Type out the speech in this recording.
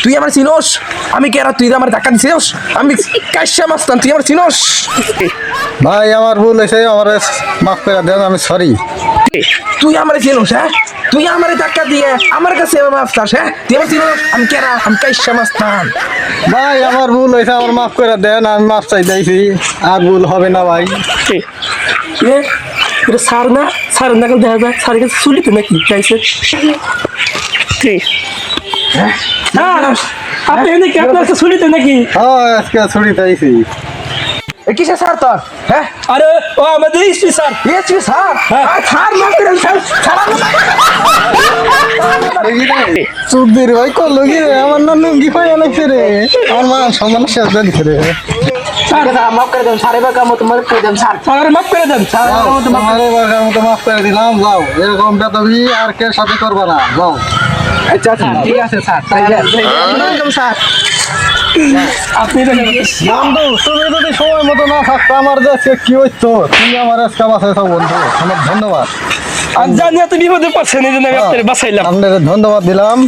তুই আমার চিনোস? আমি কে? তুই আমার ধাক্কা দিছিস? আমি কাশ্যা মাস্তান, তুই আমার চিনোস? ভাই আমার ভুল হয়েছে, আমার মাফ করে দেন, আমি সরি। তুই আমার চিনোস? হ্যাঁ, তুই আমার ধাক্কা দিয়ে আমার কাছে মাফ চাস? হ্যাঁ, তুই আমার চিনোস? আমি কেরা? আমি কাশ্যা মাস্তান। ভাই আমার ভুল হয়েছে, আমার মাফ করে দেন, আমি মাফ চাই দিয়েছি, আর ভুল হবে না ভাই। এটা সার না, সার না দেখা যায় সারের কাছে চুলিতে নাকি চাইছে? আপনি নাকি আপনার কাছে চুলিতে নাকি? হ্যাঁ আজকে ছুটি চাইছি। কিসে স্যার তোর? হ্যাঁ, আরে ও আমাদের স্ত্রী স্যার। SP sir? স্যার মাফ করে স্যার। চুদ্দির ভাই করলো কি রে? আমার না লুঙ্গি পাই অনেকছে রে, আমার মা সম্মান শেষ দিচ্ছে রে। স্যার মাফ করে দেন স্যার, এবার কামত মাফ করে দেন স্যার। স্যার মাফ করে দেন। তোমার এবার মতো মাফ করে দিলাম, যাও এরকম বেতবি আর কে সাথে করবা না, যাও। আচ্ছা স্যার, ঠিক আছে স্যার। স্যার আপনি বন্ধু তুমি যদি সময় মতো না থাকতো আমার যে আজকে কি হইতো, তুমি আমার আজকে বাঁচাইছো বন্ধু, অনেক ধন্যবাদ। জানি এত বিপদে পড়ছেন, এই জন্য আমি আপনার বাঁচাইলাম। আপনাদের ধন্যবাদ দিলাম।